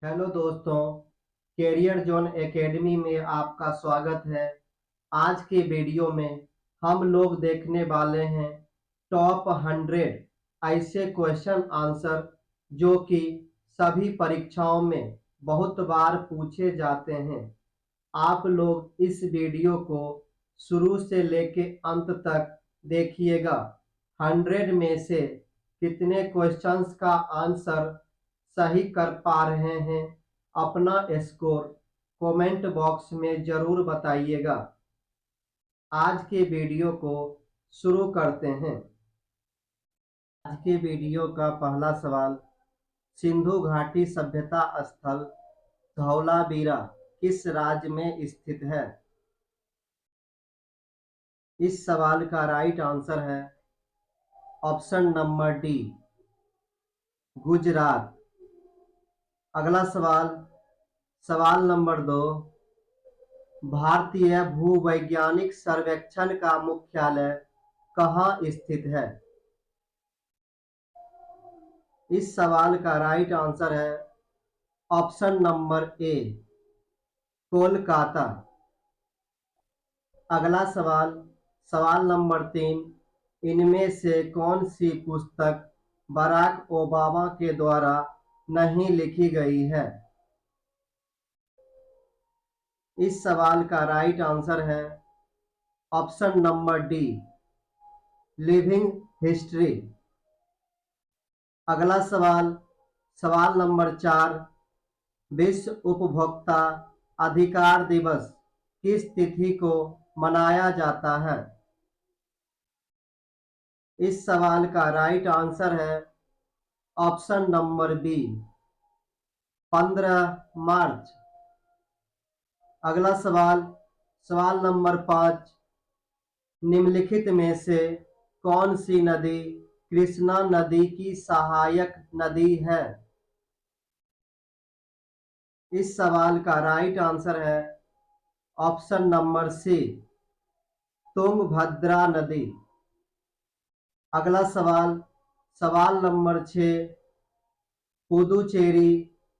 Hello दोस्तों, career zone academy में आपका स्वागत है। आज के वीडियो में हम लोग देखने वाले हैं टॉप 100 ऐसे क्वेश्चन आंसर जो कि सभी परीक्षाओं में बहुत बार पूछे जाते हैं। आप लोग इस वीडियो को शुरू से लेके अंत तक देखिएगा। 100 में से कितने क्वेश्चंस का आंसर सही कर पा रहे हैं, अपना स्कोर कमेंट बॉक्स में जरूर बताइएगा। आज के वीडियो को शुरू करते हैं। आज के वीडियो का पहला सवाल, सिंधु घाटी सभ्यता स्थल धौलावीरा किस राज्य में स्थित है? इस सवाल का राइट आंसर है ऑप्शन नंबर डी, गुजरात। अगला सवाल, सवाल नंबर 2, भारतीय भूवैज्ञानिक सर्वेक्षण का मुख्यालय कहाँ स्थित है? इस सवाल का राइट आंसर है ऑप्शन नंबर ए, कोलकाता। अगला सवाल, सवाल नंबर 3, इनमें से कौन सी पुस्तक बराक ओबामा के द्वारा नहीं लिखी गई है? इस सवाल का राइट आंसर है option number D, living history. अगला सवाल, सवाल नंबर 4, विश्व उपभोक्ता अधिकार दिवस किस तिथि को मनाया जाता है? इस सवाल का राइट आंसर है ऑप्शन नंबर बी, 15 मार्च। अगला सवाल, सवाल नंबर 5, निम्नलिखित में से कौन सी नदी कृष्णा नदी की सहायक नदी है? इस सवाल का राइट आंसर है ऑप्शन नंबर सी, तुंगभद्रा नदी। अगला सवाल, सवाल नंबर 6, पुदुचेरी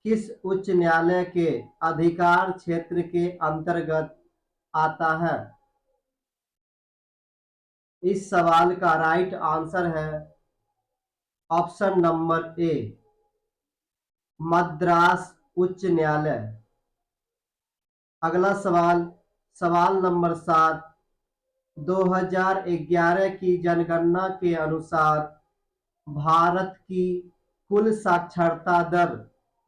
किस उच्च न्यायालय के अधिकार क्षेत्र के अंतर्गत आता है? इस सवाल का राइट आंसर है ऑप्शन नंबर ए, मद्रास उच्च न्यायालय। अगला सवाल, सवाल नंबर 7, 2011 की जनगणना के अनुसार भारत की कुल साक्षरता दर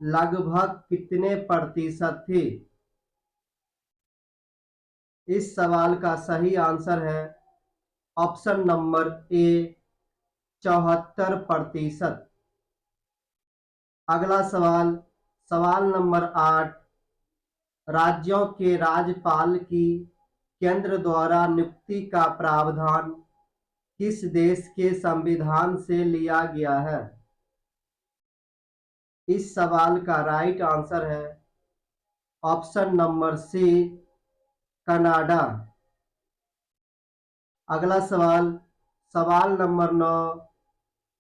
लगभग कितने प्रतिशत थी? इस सवाल का सही आंसर है ऑप्शन नंबर ए, 74%। अगला सवाल, सवाल नंबर 8, राज्यों के राज्यपाल की केंद्र द्वारा नियुक्ति का प्रावधान किस देश के संविधान से लिया गया है? इस सवाल का राइट आंसर है ऑप्शन नंबर सी, कनाडा। अगला सवाल, सवाल नंबर 9,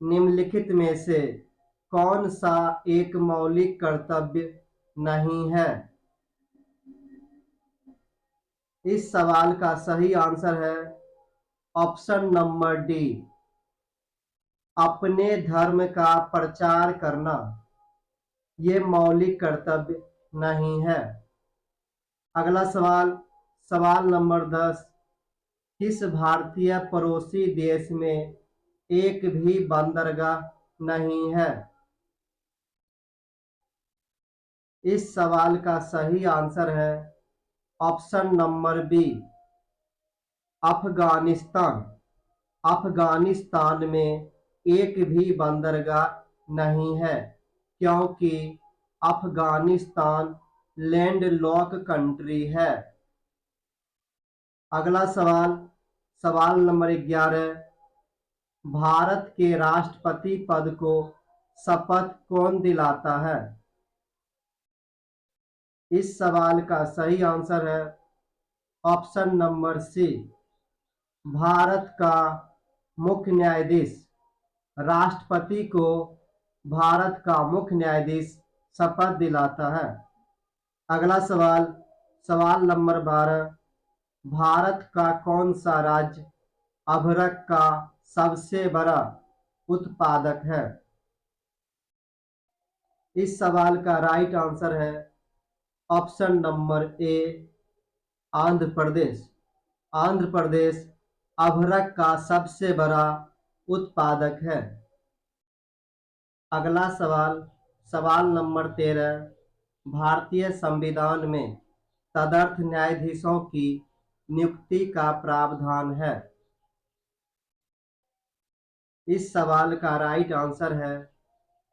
निम्नलिखित में से कौन सा एक मौलिक कर्तव्य नहीं है? इस सवाल का सही आंसर है ऑप्शन नंबर डी, अपने धर्म का प्रचार करना। ये मौलिक कर्तव्य नहीं है। अगला सवाल, सवाल नंबर 10, किस भारतीय पड़ोसी देश में एक भी बंदरगाह नहीं है? इस सवाल का सही आंसर है option number B, Afghanistan. Afghanistan में एक भी बंदरगाह नहीं है क्योंकि अफगानिस्तान लैंडलॉक कंट्री है। अगला सवाल, सवाल नंबर 11, भारत के राष्ट्रपति पद को शपथ कौन दिलाता है? इस सवाल का सही आंसर है ऑप्शन नंबर सी, भारत का मुख्य न्यायाधीश। राष्ट्रपति को भारत का मुख्य न्यायाधीश शपथ दिलाता है। अगला सवाल, सवाल नंबर 12, भारत का कौन सा राज्य अभ्रक का सबसे बड़ा उत्पादक है? इस सवाल का राइट आंसर है ऑप्शन नंबर ए, आंध्र प्रदेश। आंध्र प्रदेश अभ्रक का सबसे बड़ा उत्पादक है। अगला सवाल, सवाल नंबर 13, भारतीय संविधान में तदर्थ न्यायाधीशों की नियुक्ति का प्रावधान है। इस सवाल का राइट आंसर है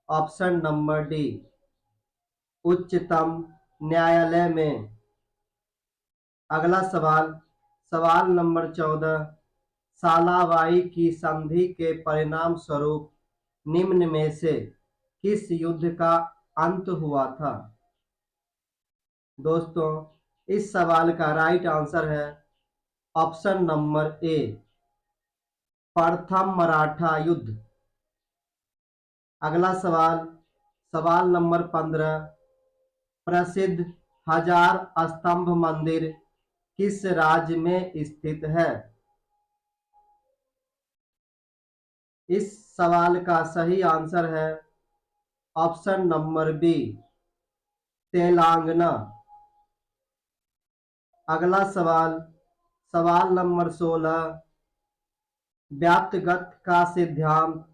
ऑप्शन नंबर डी, उच्चतम न्यायालय में। अगला सवाल, सवाल नंबर 14, सालाबाई की संधि के परिणाम स्वरूप निम्न में से किस युद्ध का अंत हुआ था? दोस्तों, इस सवाल का राइट आंसर है ऑप्शन नंबर ए, प्रथम मराठा युद्ध। अगला सवाल, सवाल नंबर 15, प्रसिद्ध हजार स्तंभ मंदिर किस राज्य में स्थित है? इस सवाल का सही आंसर है ऑप्शन नंबर बी, तेलंगाना। अगला सवाल, सवाल नंबर 16, व्याप्तगत का सिद्धांत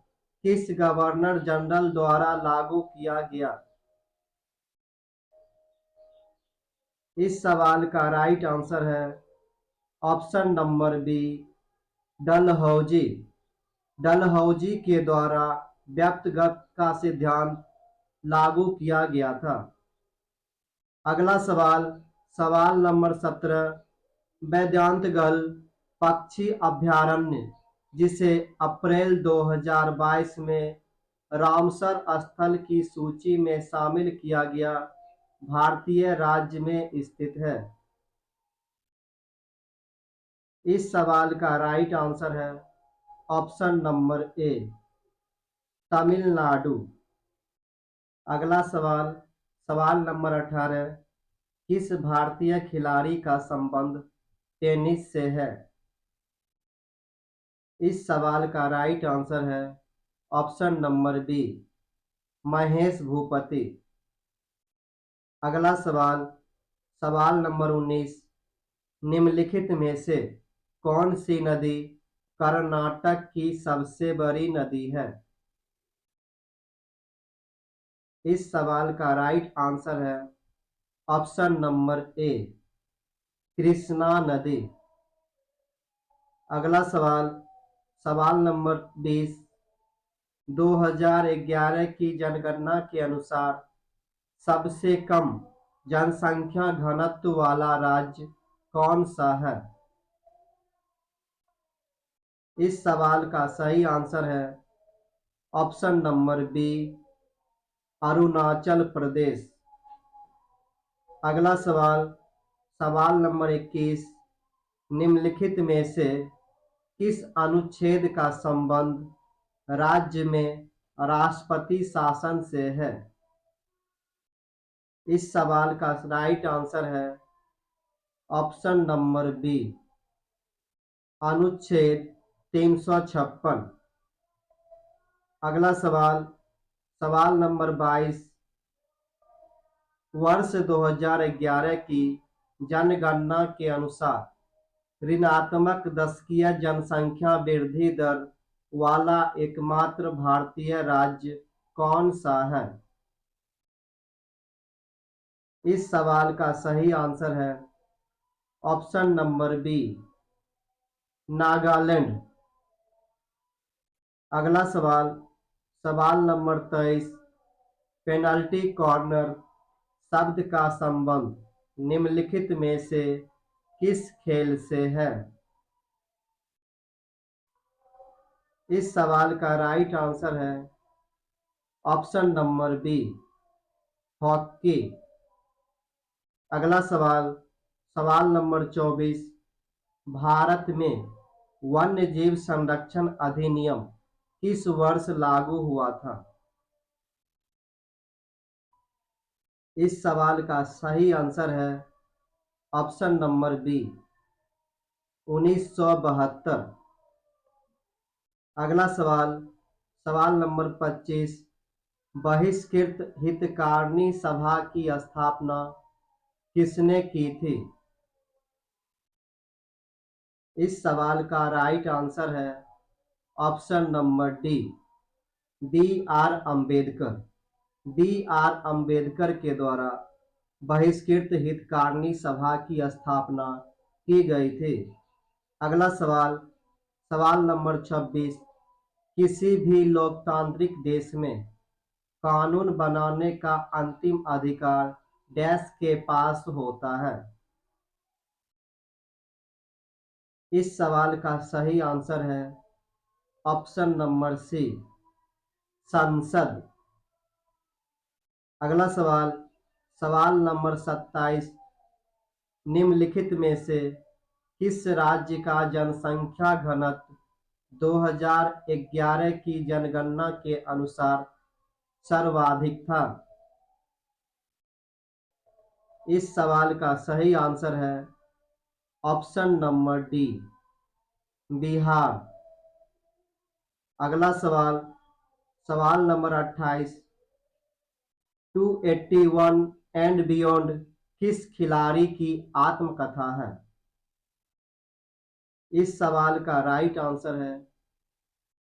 किस गवर्नर जनरल द्वारा लागू किया गया? इस सवाल का राइट आंसर है option number B, Dalhousie. Dalhousie के द्वारा व्याप्तगत का सिद्धांत लागू किया गया था। अगला सवाल, सवाल नंबर 17, वेदांतगल पक्षी अभयारण्य जिसे अप्रैल 2022 में रामसर स्थल की सूची में शामिल किया गया, भारतीय राज्य में स्थित है? इस सवाल का राइट आंसर है ऑप्शन नंबर ए, तमिलनाडु। अगला सवाल, सवाल नंबर 18, किस भारतीय खिलाड़ी का संबंध टेनिस से है? इस सवाल का राइट आंसर है option number B, Mahesh Bhupathi. अगला सवाल, सवाल नंबर 19, निम्नलिखित में से कौन सी नदी कर्नाटक की सबसे बड़ी नदी है? इस सवाल का राइट आंसर है ऑप्शन नंबर ए, कृष्णा नदी। अगला सवाल, सवाल नंबर 20, 2011 की जनगणना के अनुसार सबसे कम जनसंख्या घनत्व वाला राज्य कौन सा है? इस सवाल का सही आंसर है option number B, Arunachal Pradesh. अगला सवाल, सवाल नंबर 21, निम्नलिखित में से किस अनुच्छेद का संबंध राज्य में राष्ट्रपति शासन से है? इस सवाल का राइट आंसर है ऑप्शन नंबर बी, अनुच्छेद 356। अगला सवाल, सवाल नंबर 22, वर्ष 2011 की जनगणना के अनुसार ऋणात्मक दशकीय जनसंख्या वृद्धि दर वाला एकमात्र भारतीय राज्य कौन सा है? इस सवाल का सही आंसर है ऑप्शन नंबर बी, नागालैंड। अगला सवाल, सवाल नंबर 23, पेनल्टी कॉर्नर शब्द का संबंध निम्नलिखित में से किस खेल से है? इस सवाल का राइट आंसर है ऑप्शन नंबर बी, हॉकी। अगला सवाल, सवाल नंबर 24, भारत में वन्य जीव संरक्षण अधिनियम किस वर्ष लागू हुआ था? इस सवाल का सही आंसर है ऑप्शन नंबर बी 1972। अगला सवाल, सवाल नंबर 25, बहिष्कृत हितकारिणी सभा की स्थापना किसने की थी? इस सवाल का राइट आंसर है option number D B R Ambedkar. B R Ambedkar के द्वारा बहिष्कृत हितकारिणी सभा की स्थापना की गई थी। अगला सवाल, सवाल नंबर 26, किसी भी लोकतांत्रिक देश में कानून बनाने का अंतिम अधिकार डैश के पास होता है? इस सवाल का सही आंसर है ऑप्शन नंबर सी संसद। अगला सवाल, सवाल नंबर 27, निम्नलिखित में से किस राज्य का जनसंख्या घनत्व 2011 की जनगणना के अनुसार सर्वाधिक था? इस सवाल का सही आंसर है ऑप्शन नंबर डी बिहार। अगला सवाल, सवाल नंबर 28, 281 एंड बियॉन्ड किस खिलाड़ी की आत्मकथा है? इस सवाल का राइट आंसर है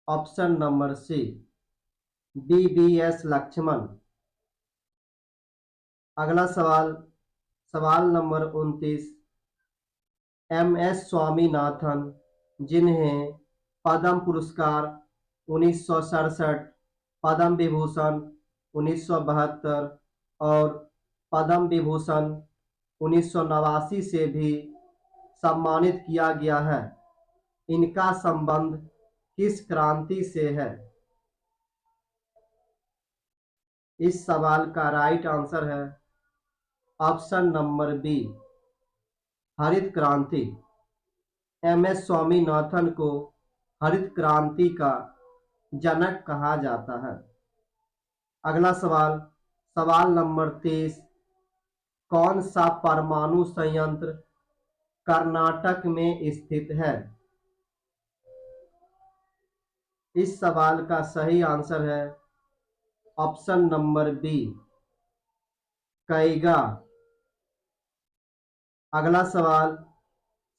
option number C VVS Laxman. अगला सवाल, सवाल नंबर 29, एमएस स्वामीनाथन जिन्हें पद्म पुरस्कार 1967, पद्म विभूषण 1972 और पद्म विभूषण 1989 से भी सम्मानित किया गया है, इनका संबंध किस क्रांति से है? इस सवाल का राइट आंसर है ऑप्शन नंबर बी हरित क्रांति। एमएस स्वामीनाथन को हरित क्रांति का जनक कहा जाता है। अगला सवाल, सवाल नंबर 30, कौन सा परमाणु संयंत्र कर्नाटक में स्थित है? इस सवाल का सही आंसर है ऑप्शन नंबर बी कैगा। अगला सवाल,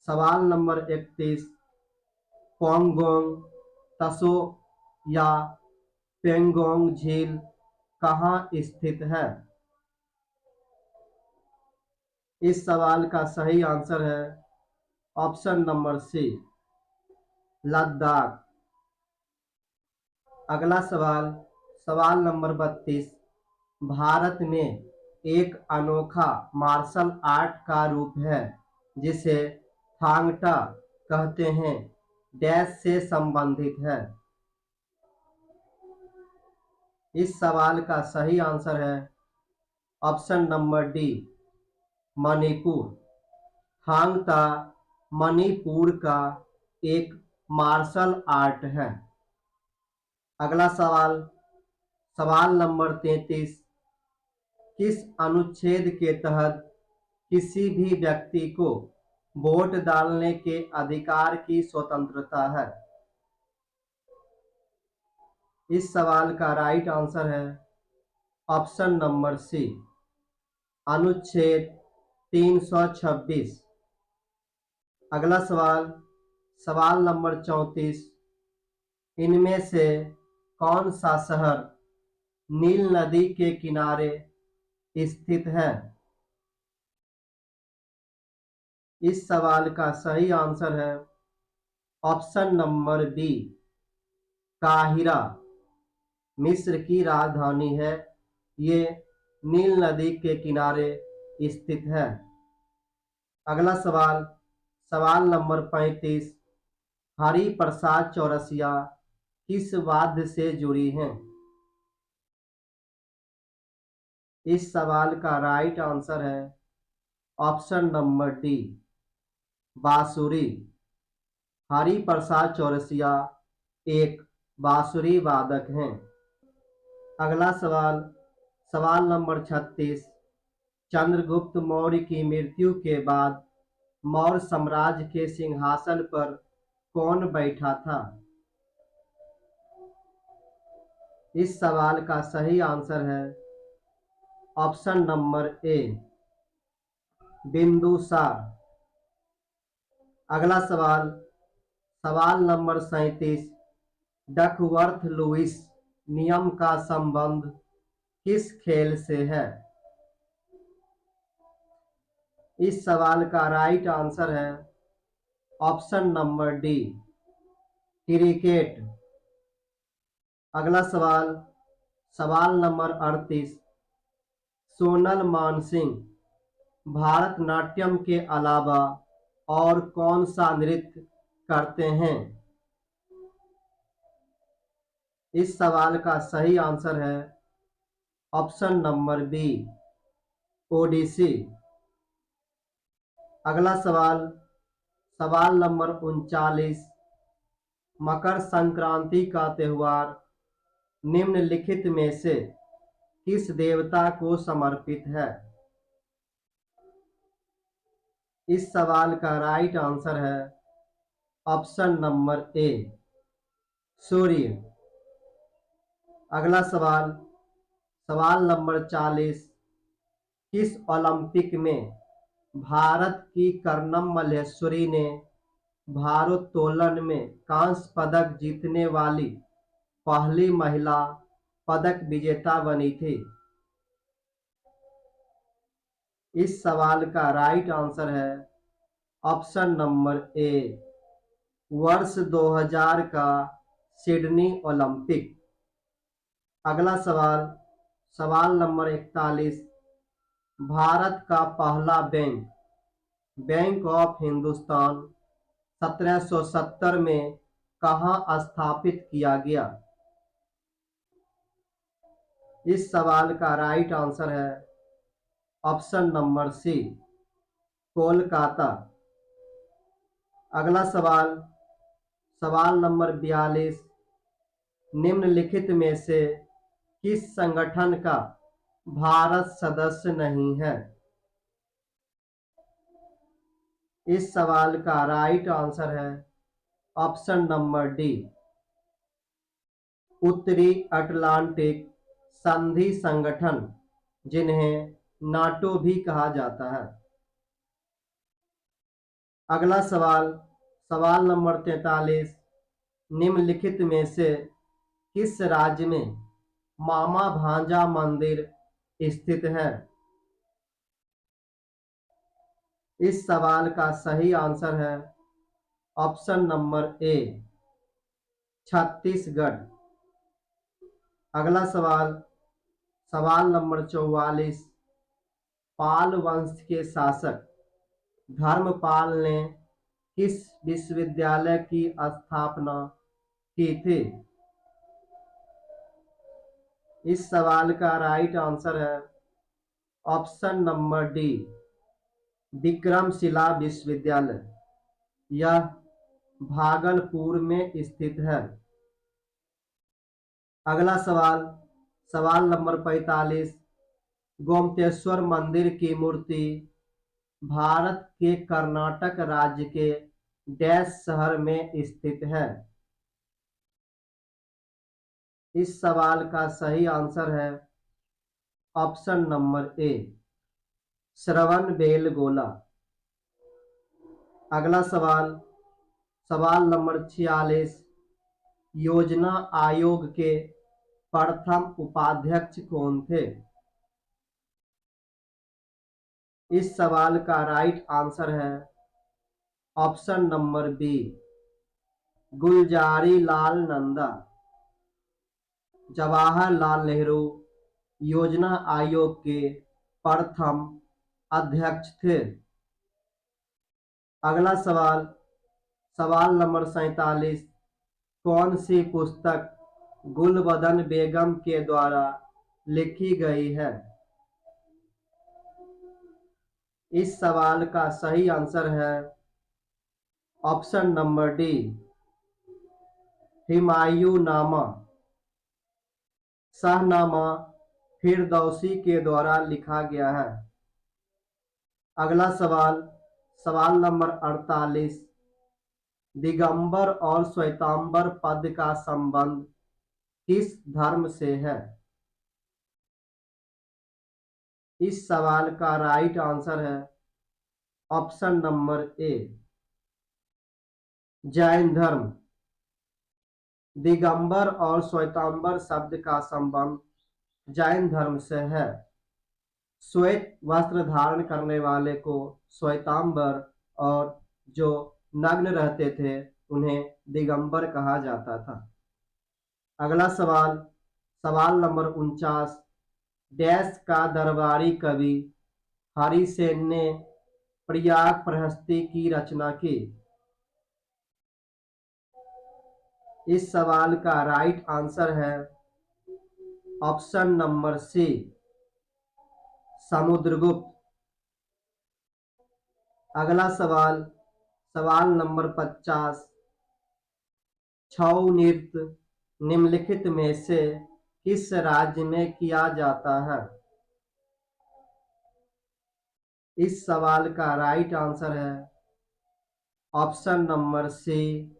सवाल नंबर 31, पोंगोंग तसो या पेंगोंग झील कहाँ स्थित है? इस सवाल का सही आंसर है ऑप्शन नंबर सी लद्दाख। अगला सवाल, सवाल नंबर 32, भारत में एक अनोखा मार्शल आर्ट का रूप है जिसे थांगटा कहते हैं, डैश से संबंधित है? इस सवाल का सही आंसर है option number D Manipur. Thangta Manipur का एक मार्शल आर्ट है। अगला सवाल, सवाल नंबर 33, किस अनुच्छेद के तहत किसी भी व्यक्ति को वोट डालने के अधिकार की स्वतंत्रता है? इस सवाल का राइट आंसर है ऑप्शन नंबर सी अनुच्छेद 326। अगला सवाल, सवाल नंबर 34, इनमें से कौन सा शहर नील नदी के किनारे स्थित है? इस सवाल का सही आंसर है ऑप्शन नंबर बी काहिरा। मिस्र की राजधानी है, ये नील नदी के किनारे स्थित है। अगला सवाल, सवाल नंबर 35, हरि प्रसाद चौरसिया किस वाद्य से जुड़ी हैं? इस सवाल का राइट आंसर है ऑप्शन नंबर डी बांसुरी। हरि प्रसाद चौरसिया एक बांसुरी वादक हैं। अगला सवाल, सवाल नंबर 36, चंद्रगुप्त मौर्य की मृत्यु के बाद मौर्य साम्राज्य के सिंहासन पर कौन बैठा था? इस सवाल का सही आंसर है ऑप्शन नंबर ए, बिंदुसार। अगला सवाल, सवाल नंबर 37, डकवर्थ लुईस नियम का संबंध किस खेल से है? इस सवाल का राइट आंसर है ऑप्शन नंबर डी, क्रिकेट। अगला सवाल, सवाल नंबर 38, सोनल मानसिंह भारतनाट्यम के अलावा और कौन सा नृत्य करते हैं? इस सवाल का सही आंसर है ऑप्शन नंबर बी, ओडिसी। अगला सवाल, सवाल नंबर 39, मकर संक्रांति का त्योहार निम्नलिखित में से किस देवता को समर्पित है? इस सवाल का राइट आंसर है ऑप्शन नंबर ए, सूर्य। अगला सवाल, सवाल नंबर 40, किस ओलंपिक में भारत की कर्णम मल्लेश्वरी ने भारोत्तोलन में कांस्य पदक जीतने वाली पहली महिला पदक विजेता बनी थी? इस सवाल का राइट आंसर है ऑप्शन नंबर ए, वर्ष 2000 का सिडनी ओलंपिक। अगला सवाल, सवाल नंबर 41, भारत का पहला बैंक, बैंक ऑफ हिंदुस्तान 1770 में कहाँ स्थापित किया गया? इस सवाल का राइट आंसर है ऑप्शन नंबर सी, कोलकाता। अगला सवाल, सवाल नंबर 42, निम्नलिखित में से किस संगठन का भारत सदस्य नहीं है? इस सवाल का राइट आंसर है ऑप्शन नंबर डी, उत्तरी अटलांटिक संधि संगठन, जिन्हें नाटो भी कहा जाता है। अगला सवाल, सवाल नंबर 43, निम्नलिखित में से किस राज्य में मामा भांजा मंदिर स्थित है? इस सवाल का सही आंसर है ऑप्शन नंबर ए, छत्तीसगढ़। अगला सवाल, सवाल नंबर 44, पाल वंश के शासक धर्मपाल ने किस विश्वविद्यालय की स्थापना की थी? इस सवाल का राइट आंसर है ऑप्शन नंबर डी, विक्रमशिला विश्वविद्यालय। यह भागलपुर में स्थित है। अगला सवाल, सवाल नंबर 45, गोमतेश्वर मंदिर की मूर्ति भारत के कर्नाटक राज्य के डैश शहर में स्थित है? इस सवाल का सही आंसर है ऑप्शन नंबर ए, श्रवणबेलगोला। अगला सवाल, सवाल नंबर 46, योजना आयोग के प्रथम उपाध्यक्ष कौन थे? इस सवाल का राइट आंसर है option number B, Gulzari Lal Nanda. Jawaharlal Nehru योजना आयोग के प्रथम अध्यक्ष थे। अगला सवाल, सवाल नंबर 47, कौन सी पुस्तक गुलबदन बेगम के द्वारा लिखी गई है? इस सवाल का सही आंसर है option number D, Humayunnama. Shahnama Firdausi के द्वारा लिखा गया है। अगला सवाल, सवाल नंबर 48, दिगंबर और श्वेतांबर पद का संबंध किस धर्म से है? इस सवाल का राइट आंसर है ऑप्शन नंबर ए, जैन धर्म। दिगंबर और श्वेतांबर शब्द का संबंध जैन धर्म से है। श्वेत वस्त्र धारण करने वाले को श्वेतांबर और जो नग्न रहते थे उन्हें दिगंबर कहा जाता था। अगला सवाल, सवाल नंबर 49, डैश का दरबारी कवि हरिसेन ने प्रयाग प्रहस्ती की रचना की? इस सवाल का राइट आंसर है ऑप्शन नंबर सी, समुद्रगुप्त। अगला सवाल, सवाल नंबर 50, छऊ नृत्य निम्नलिखित में से किस राज्य में किया जाता है? इस सवाल का राइट आंसर है ऑप्शन नंबर सी,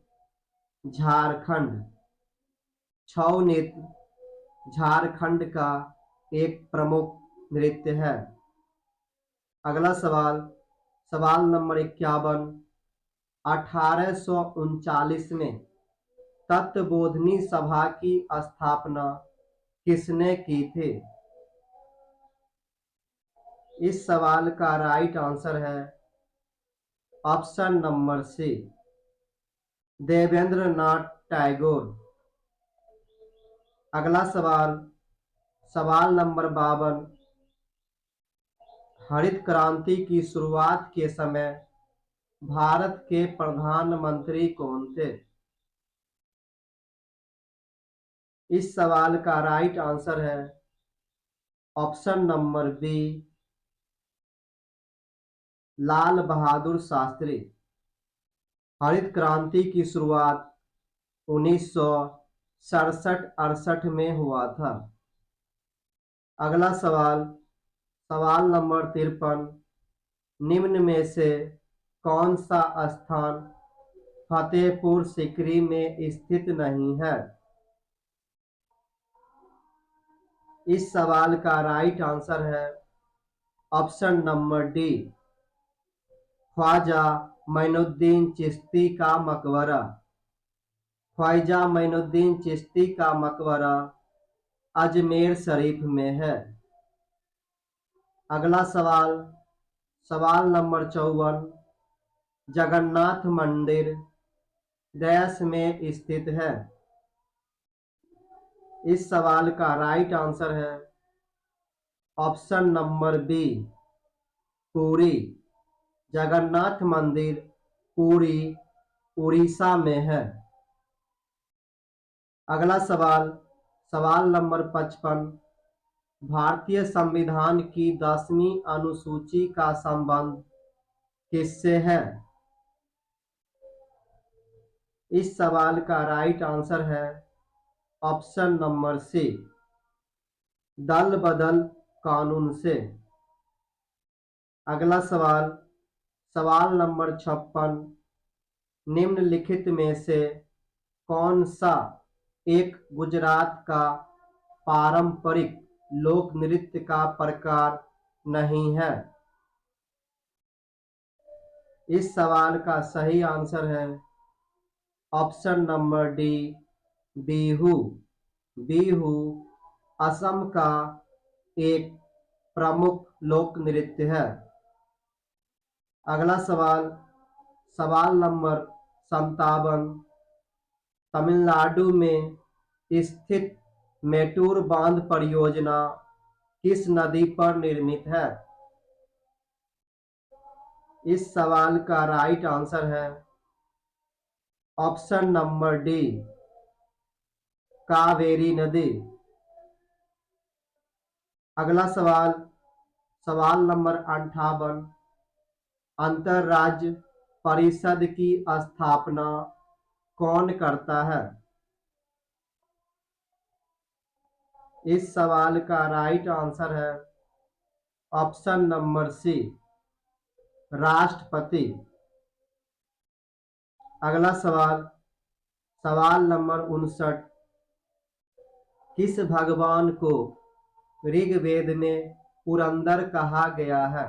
झारखंड। छऊ नृत्य झारखंड का एक प्रमुख नृत्य है। अगला सवाल, सवाल नंबर 51, 1839 में तत्वबोधिनी सभा की स्थापना किसने की थी? इस सवाल का राइट आंसर है ऑप्शन नंबर सी, देवेंद्र नाथ टैगोर। अगला सवाल, सवाल नंबर 52, हरित क्रांति की शुरुआत के समय भारत के प्रधानमंत्री कौन थे? इस सवाल का राइट आंसर है option number B, Lal Bahadur Shastri. हरित क्रांति की शुरुआत 1967-68 में हुआ था। अगला सवाल, सवाल नंबर 53, निम्न में से कौन सा स्थान फतेहपुर सीकरी में स्थित नहीं है? इस सवाल का राइट आंसर है option number D, Khwaja Moinuddin Chishti का मकबरा। ख्वाजा मोइनुद्दीन चिश्ती का मकबरा अजमेर शरीफ में है। अगला सवाल, सवाल नंबर 54, जगन्नाथ मंदिर देश में स्थित है? इस सवाल का राइट आंसर है option number B, Puri. Jagannath मंदिर पुरी उड़ीसा में है। अगला सवाल, सवाल नंबर 55, भारतीय संविधान की 10वीं अनुसूची का संबंध किससे है? इस सवाल का राइट आंसर है ऑप्शन नंबर सी, दल बदल कानून से। अगला सवाल, सवाल नंबर 56, निम्नलिखित में से कौन सा एक गुजरात का पारंपरिक लोक नृत्य का प्रकार नहीं है? इस सवाल का सही आंसर है option number D, Bihu. Bihu Assam का एक प्रमुख लोक नृत्य है। अगला सवाल, सवाल नंबर 57, तमिलनाडु में स्थित मेटूर बांध परियोजना किस नदी पर निर्मित है? इस सवाल का राइट आंसर है ऑप्शन नंबर डी, कावेरी नदी। अगला सवाल, सवाल नंबर 58, अंतरराज्य परिषद की स्थापना कौन करता है? इस सवाल का राइट आंसर है ऑप्शन नंबर सी, राष्ट्रपति। अगला सवाल, सवाल नंबर 59, किस भगवान को ऋग्वेद में पुरंदर कहा गया है?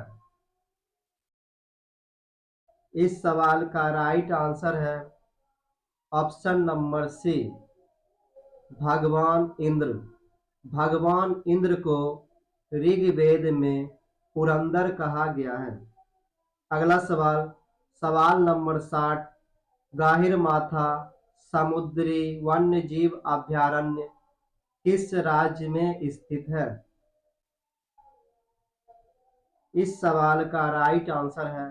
इस सवाल का राइट आंसर है ऑप्शन नंबर सी, भगवान इंद्र। भगवान इंद्र को ऋग्वेद में पुरंदर कहा गया है। अगला सवाल, सवाल नंबर 60, गाहिरमाथा समुद्री वन्यजीव अभयारण्य किस राज्य में स्थित है? इस सवाल का राइट आंसर है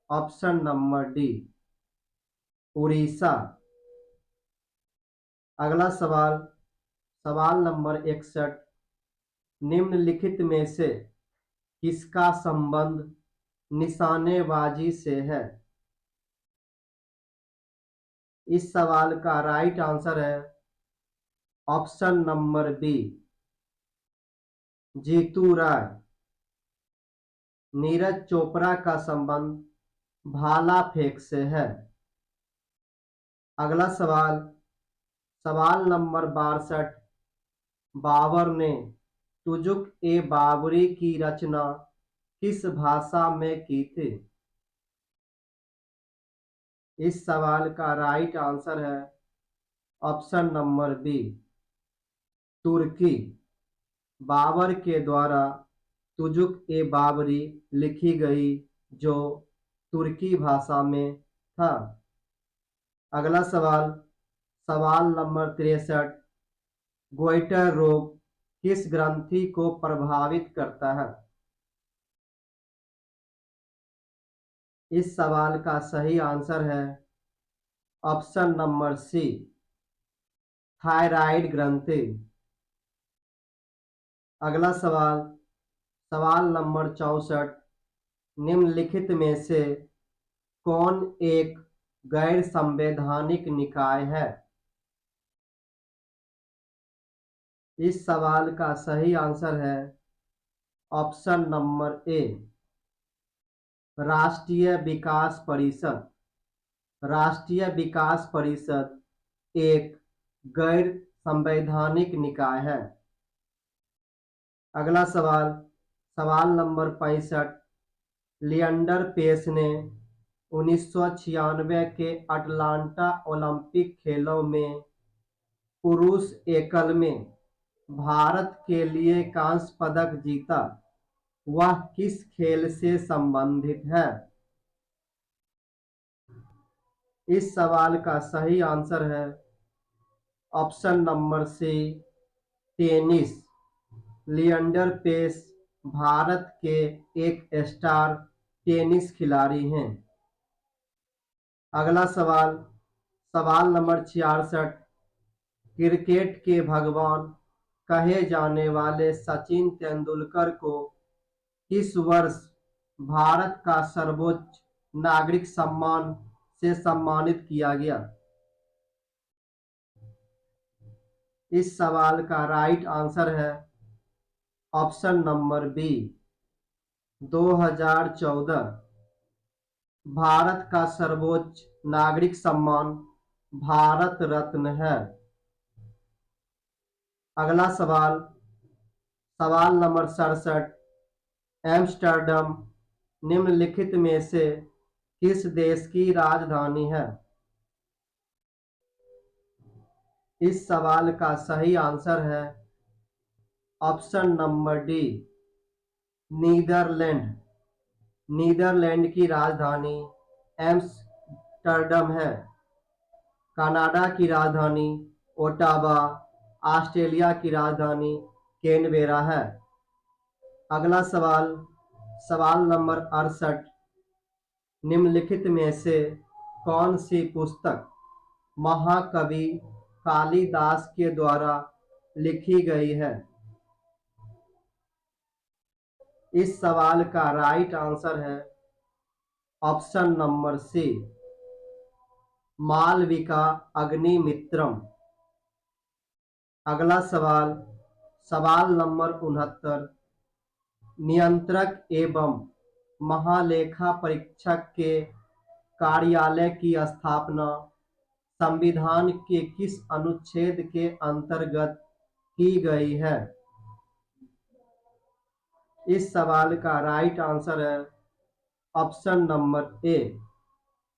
ऑप्शन नंबर डी, उड़ीसा। अगला सवाल, सवाल नंबर 61, निम्नलिखित में से किसका संबंध निशानेबाजी से है? इस सवाल का राइट आंसर है ऑप्शन नंबर बी, जीतू राय। नीरज चोपड़ा का संबंध भाला फेंक से है। अगला सवाल, सवाल नंबर 62, बाबर ने तुजुक ए बाबरी की रचना किस भाषा में की थी? इस सवाल का राइट आंसर है ऑप्शन नंबर बी, तुर्की। बाबर के द्वारा तुजुक ए बाबरी लिखी गई जो तुर्की भाषा में था। अगला सवाल, सवाल नंबर 63, गोइटर रोग किस ग्रंथि को प्रभावित करता है? इस सवाल का सही आंसर है ऑप्शन नंबर सी, थायराइड ग्रंथि। अगला सवाल, सवाल नंबर 64, निम्नलिखित में से कौन एक गैर संवैधानिक निकाय है? इस सवाल का सही आंसर है ऑप्शन नंबर ए, राष्ट्रीय विकास परिषद। राष्ट्रीय विकास परिषद एक गैर संवैधानिक निकाय है। अगला सवाल, सवाल नंबर 65, लिएंडर पेस ने 1996 के अटलांटा ओलंपिक खेलों में पुरुष एकल में भारत के लिए कांस्य पदक जीता। वह किस खेल से संबंधित है? इस सवाल का सही आंसर है option number C, tennis. Leander Paes Bharat के एक स्टार टेनिस खिलाड़ी हैं। अगला सवाल, सवाल नंबर 66, क्रिकेट के भगवान कहे जाने वाले सचिन तेंदुलकर को इस वर्ष भारत का सर्वोच्च नागरिक सम्मान से सम्मानित किया गया? इस सवाल का राइट आंसर है ऑप्शन नंबर बी, 2014। भारत का सर्वोच्च नागरिक सम्मान भारत रत्न है। अगला सवाल, सवाल नंबर 67, एम्स्टर्डम निम्नलिखित में से किस देश की राजधानी है? इस सवाल का सही आंसर है option number D, Netherland. Netherland की राजधानी एम्स्टर्डम है। कनाडा की राजधानी ओटावा, ऑस्ट्रेलिया की राजधानी कैनबेरा है। अगला सवाल, सवाल नंबर 68, निम्नलिखित में से कौन सी पुस्तक महाकवि कालिदास के द्वारा लिखी गई है? इस सवाल का राइट आंसर है ऑप्शन नंबर सी, मालविका अग्निमित्रम। अगला सवाल, सवाल नंबर 69, नियंत्रक एवं महालेखा परीक्षक के कार्यालय की स्थापना संविधान के किस अनुच्छेद के अंतर्गत की गई है? इस सवाल का राइट आंसर है ऑप्शन नंबर ए,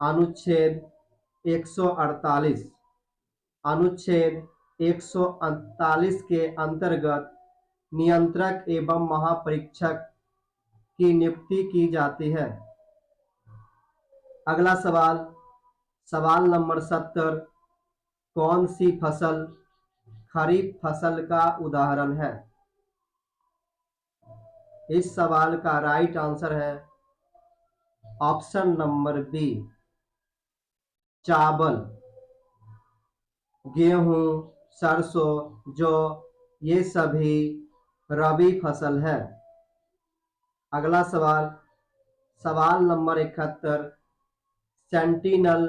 अनुच्छेद 148। अनुच्छेद 148 के अंतर्गत नियंत्रक एवं महापरीक्षक की नियुक्ति की जाती है। अगला सवाल, सवाल नंबर 70, कौन सी फसल खरीफ फसल का उदाहरण है? इस सवाल का राइट आंसर है ऑप्शन नंबर बी, चावल। गेहूं, सरसों, जौ ये सभी रबी फसल है। अगला सवाल, सवाल नंबर 71, सेंटिनल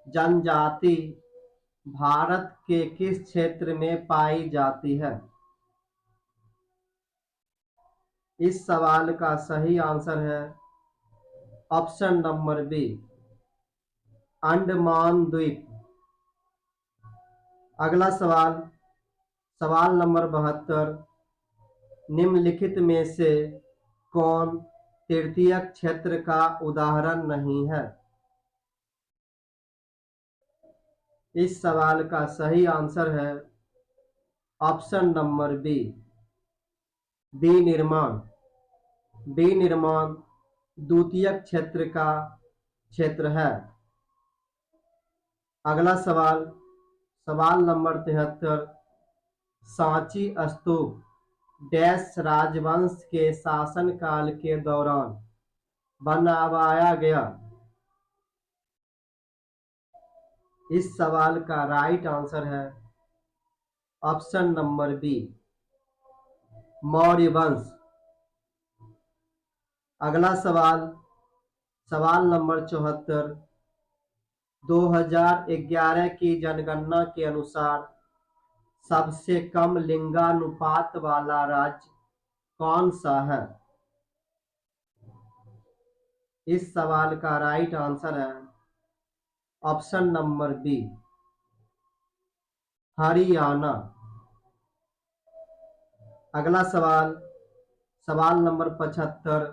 जनजाति भारत के किस क्षेत्र में पाई जाती है? इस सवाल का सही आंसर है ऑप्शन नंबर बी, अंडमान द्वीप। अगला सवाल, सवाल नंबर 72, निम्नलिखित में से कौन तृतीयक क्षेत्र का उदाहरण नहीं है? इस सवाल का सही आंसर है ऑप्शन नंबर बी, विनिर्माण। विनिर्माण द्वितीयक क्षेत्र का क्षेत्र है। अगला सवाल, सवाल नंबर 73, सांची स्तूप डैश राजवंश के शासनकाल के दौरान बनवाया गया? इस सवाल का राइट आंसर है ऑप्शन नंबर बी, मौर्य वंश। अगला सवाल, सवाल नंबर 74, 2011 की जनगणना के अनुसार सबसे कम लिंगानुपात वाला राज्य कौन सा है? इस सवाल का राइट आंसर है ऑप्शन नंबर बी, हरियाणा। अगला सवाल, सवाल नंबर 75,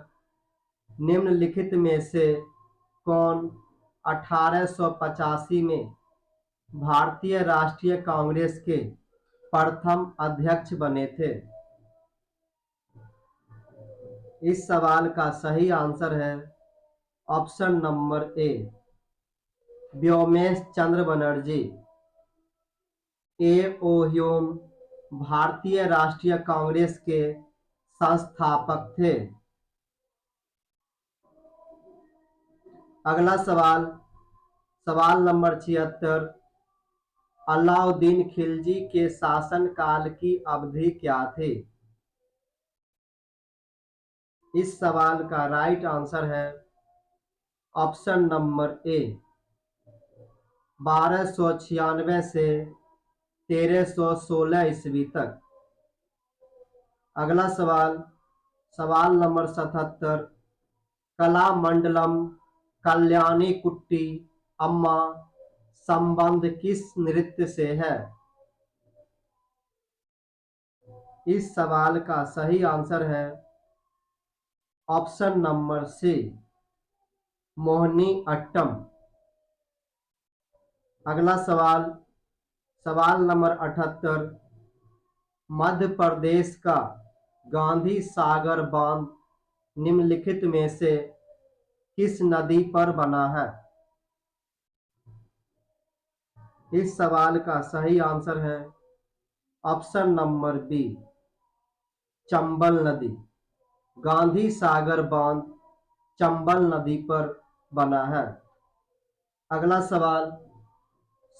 निम्नलिखित में से कौन 1885 में भारतीय राष्ट्रीय कांग्रेस के प्रथम अध्यक्ष बने थे? इस सवाल का सही आंसर है option number A, Womesh Chandra Banerjee. A O Hume भारतीय राष्ट्रीय कांग्रेस के संस्थापक थे। अगला सवाल, सवाल नंबर 76, अलाउद्दीन खिलजी के शासनकाल की अवधि क्या थी? इस सवाल का राइट आंसर है ऑप्शन नंबर ए, 1296 से 1316 ईस्वी तक। अगला सवाल, सवाल नंबर 77, कलामंडलम कल्याणी कुट्टी अम्मा संबंध किस नृत्य से है? इस सवाल का सही आंसर है ऑप्शन नंबर सी, मोहिनी अट्टम। अगला सवाल, सवाल नंबर 78, मध्य प्रदेश का गांधी सागर बांध निम्नलिखित में से किस नदी पर बना है? इस सवाल का सही आंसर है ऑप्शन नंबर बी, चंबल नदी। गांधी सागर बांध चंबल नदी पर बना है। अगला सवाल,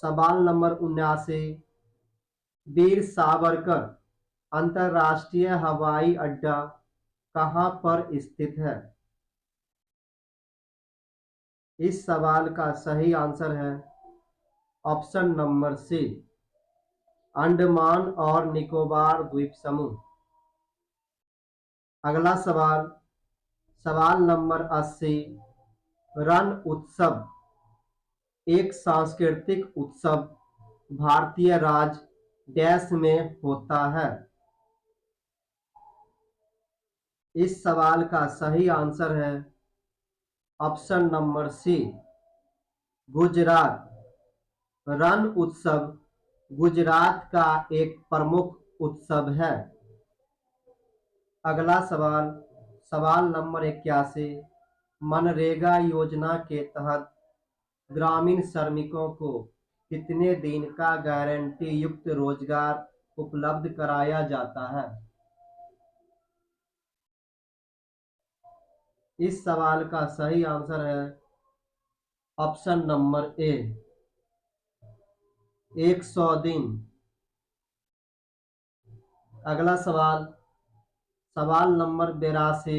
सवाल नंबर 79, वीर सावरकर अंतर्राष्ट्रीय हवाई अड्डा कहाँ पर स्थित है? इस सवाल का सही आंसर है ऑप्शन नंबर सी, अंडमान और निकोबार द्वीप समूह। अगला सवाल, सवाल नंबर 80, रण उत्सव एक सांस्कृतिक उत्सव भारतीय राज्य डैश में होता है। इस सवाल का सही आंसर है ऑप्शन नंबर सी, गुजरात। रण उत्सव गुजरात का एक प्रमुख उत्सव है। अगला सवाल, सवाल नंबर 81, मनरेगा योजना के तहत ग्रामीण श्रमिकों को कितने दिन का गारंटी युक्त रोजगार उपलब्ध कराया जाता है? इस सवाल का सही आंसर है ऑप्शन नंबर ए, 100 दिन। अगला सवाल, सवाल नंबर 82,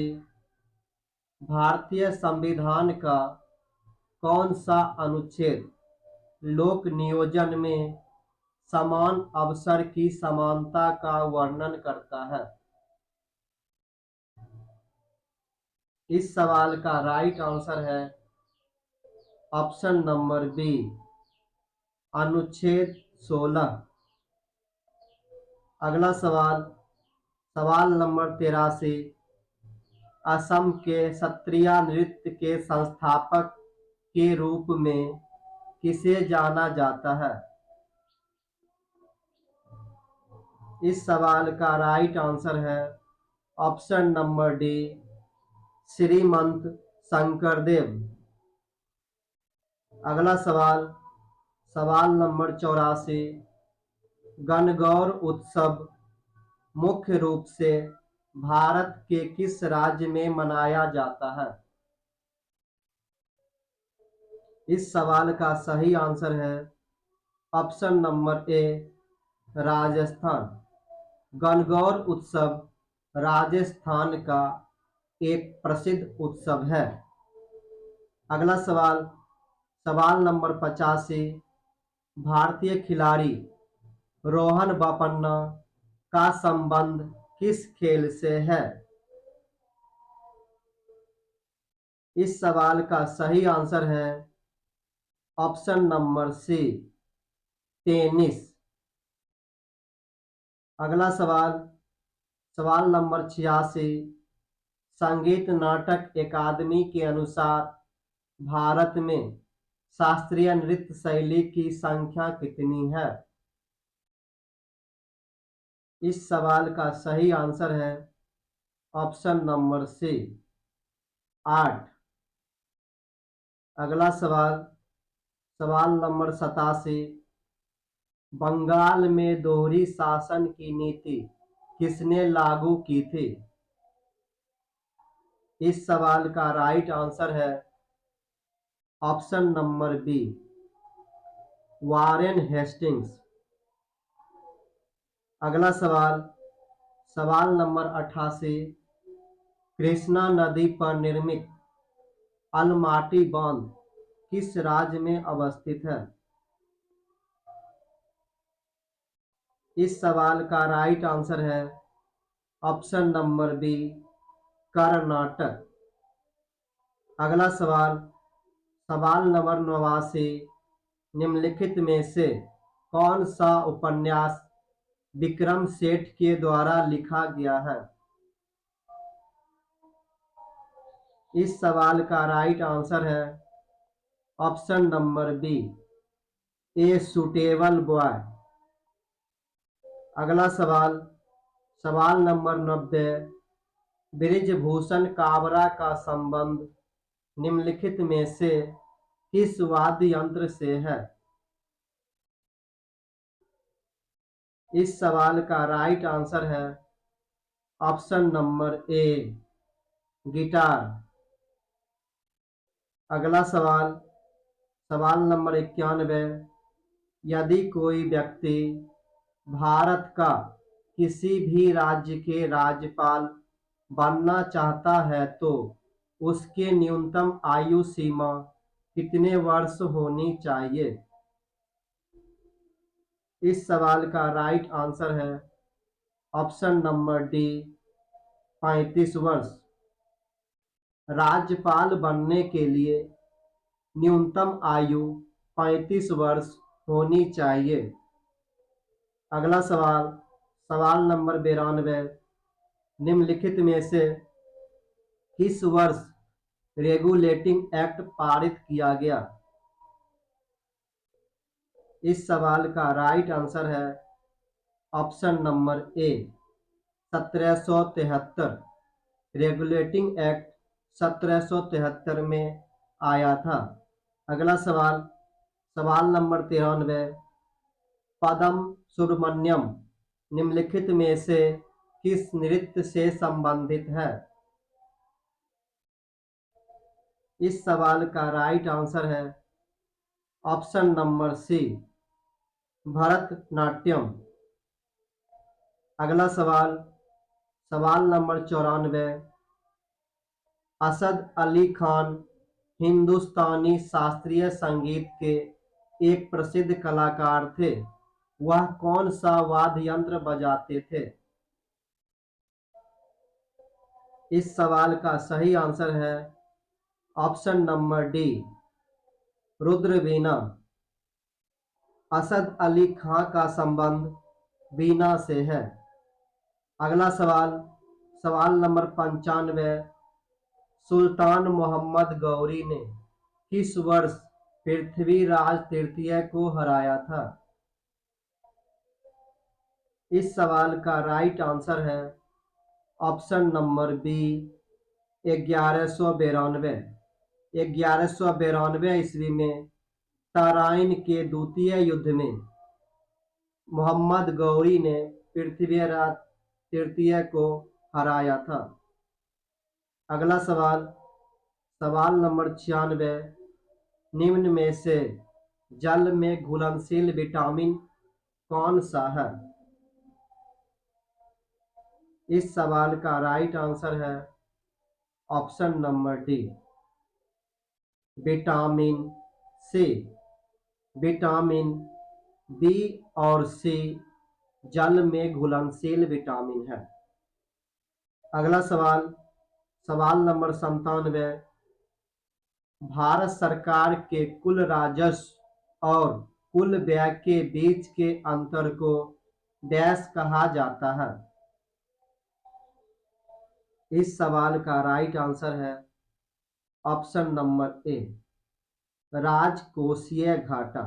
भारतीय संविधान का कौन सा अनुच्छेद लोक नियोजन में समान अवसर की समानता का वर्णन करता है? इस सवाल का राइट आंसर है ऑप्शन नंबर बी, अनुच्छेद 16। अगला सवाल, सवाल नंबर 83, असम के सत्रिया नृत्य के संस्थापक के रूप में किसे जाना जाता है? इस सवाल का राइट आंसर है ऑप्शन नंबर डी, श्रीमंत शंकरदेव। अगला सवाल, सवाल नंबर 84, गणगौर उत्सव मुख्य रूप से भारत के किस राज्य में मनाया जाता है? इस सवाल का सही आंसर है ऑप्शन नंबर ए, राजस्थान। गणगौर उत्सव राजस्थान का एक प्रसिद्ध उत्सव है। अगला सवाल, सवाल नंबर 85, भारतीय खिलाड़ी रोहन बोपन्ना का संबंध किस खेल से है? इस सवाल का सही आंसर है ऑप्शन नंबर सी, टेनिस। अगला सवाल, सवाल नंबर 86, संगीत नाटक अकादमी के अनुसार भारत में शास्त्रीय नृत्य शैली की संख्या कितनी है? इस सवाल का सही आंसर है ऑप्शन नंबर सी, 8। अगला सवाल, सवाल नंबर 87, बंगाल में दोहरी शासन की नीति किसने लागू की थी? इस सवाल का राइट आंसर है option number B, Warren Hastings. अगला सवाल, सवाल नंबर 88, कृष्णा नदी पर निर्मित अलमाटी बांध किस राज्य में अवस्थित है? इस सवाल का राइट आंसर है ऑप्शन नंबर बी, कर्नाटक। अगला सवाल, सवाल नंबर 89, निम्नलिखित में से कौन सा उपन्यास विक्रम सेठ के द्वारा लिखा गया है? इस सवाल का राइट आंसर है option number B, A Suitable Boy. अगला सवाल, सवाल नंबर 90, बृजभूषण काबरा का संबंध निम्नलिखित में से किस वाद्य यंत्र से है? इस सवाल का राइट आंसर है ऑप्शन नंबर ए, गिटार। अगला सवाल, सवाल नंबर 91, यदि कोई व्यक्ति भारत का किसी भी राज्य के राज्यपाल बनना चाहता है तो उसके न्यूनतम आयु सीमा कितने वर्ष होनी चाहिए? इस सवाल का राइट आंसर है ऑप्शन नंबर डी, 35 वर्ष। राज्यपाल बनने के लिए न्यूनतम आयु 35 वर्ष होनी चाहिए। अगला सवाल, सवाल नंबर 92, निम्नलिखित में से किस वर्ष रेगुलेटिंग एक्ट पारित किया गया? इस सवाल का राइट आंसर है ऑप्शन नंबर ए 1773। रेगुलेटिंग एक्ट 1773 में आया था। अगला सवाल, सवाल नंबर 93, पद्म सुब्रमण्यम निम्नलिखित में से किस नृत्य से संबंधित है? इस सवाल का राइट आंसर है ऑप्शन नंबर सी भरतनाट्यम। अगला सवाल, सवाल नंबर 94, असद अली खान हिंदुस्तानी शास्त्रीय संगीत के एक प्रसिद्ध कलाकार थे। वह कौन सा वाद्य यंत्र बजाते थे? इस सवाल का सही आंसर है option number D Rudraveena. Asad Ali Khan का संबंध वीणा से है। अगला सवाल, सवाल नंबर 95, सुल्तान मोहम्मद गौरी ने किस वर्ष पृथ्वीराज तृतीय को हराया था? इस सवाल का राइट आंसर है ऑप्शन नंबर बी 1192। 1192 ईस्वी में तराइन के द्वितीय युद्ध में मोहम्मद गौरी ने पृथ्वीराज तृतीय को हराया था। अगला सवाल, सवाल नंबर 96, निम्न में से जल में घुलनशील विटामिन कौन सा है? इस सवाल का राइट आंसर है option number D vitamin C. Vitamin B और सी जल में घुलनशील विटामिन है। अगला सवाल, सवाल नंबर 97, भारत सरकार के कुल राजस्व और कुल व्यय के बीच के अंतर को डैश कहा जाता है? इस सवाल का राइट आंसर है ऑप्शन नंबर ए राजकोषीय घाटा।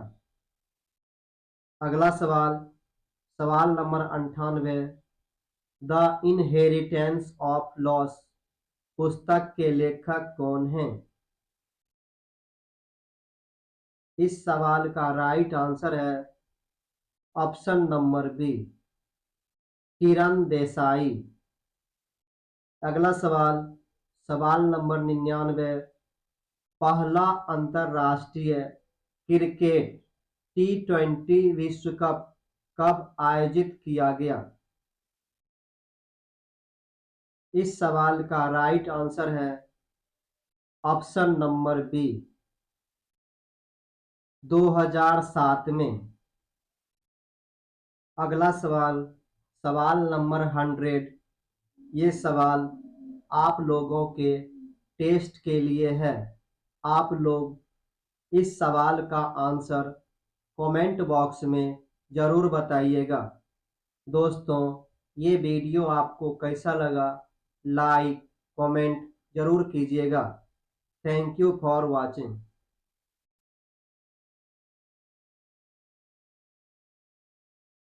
अगला सवाल, सवाल number 98, the inheritance of loss पुस्तक के लेखक कौन हैं? इस सवाल का राइट आंसर है option number B Kiran Desai. अगला सवाल, सवाल नंबर 99, पहला अंतरराष्ट्रीय क्रिकेट T20 विश्व कप कब आयोजित किया गया? इस सवाल का राइट आंसर है ऑप्शन नंबर बी 2007 में। अगला सवाल, सवाल नंबर 100, ये सवाल आप लोगों के टेस्ट के लिए है। आप लोग इस सवाल का आंसर कमेंट बॉक्स में ज़रूर बताइएगा। दोस्तों, ये वीडियो आपको कैसा लगा, लाइक कमेंट ज़रूर कीजिएगा। Thank you for watching.